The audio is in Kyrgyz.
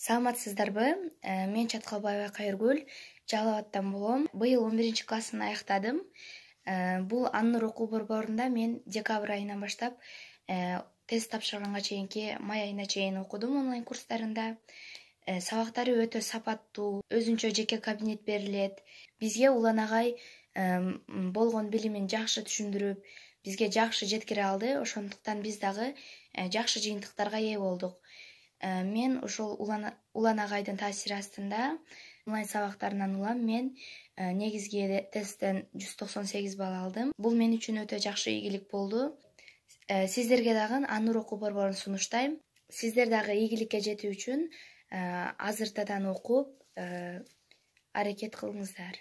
Саламатсыздарбы? Мен Чаткалбаева Кайыргүл, Жалал Абадтан болом. Быйыл 11-классын аяктадым. Бул Аннур окуу борборунда мен декабрь айынан баштап тест тапшырганга чейинки май айына чейин окудум онлайн курстарында. Сабактары өтө сапаттуу, өзүнчө жеке кабинет берилет. Бизге Улан агай болгон билимин жакшы түшүндүрүп, бизге жакшы жеткире алды. Ошондуктан биз дагы жакшы жыйынтыктарга ээ болдук. Мен ошол Улан агайдын таасири астында онлайн сабактарынан улам мен негизги тесттен 198 балл алдым. Бул мен үчүн өтө жакшы ийгилик болду. Сиздерге дагы Аннур окуу борборун сунуштайм. Сиздер дагы ийгиликке жетүү үчүн азыртадан окуп аракет кылыңыздар.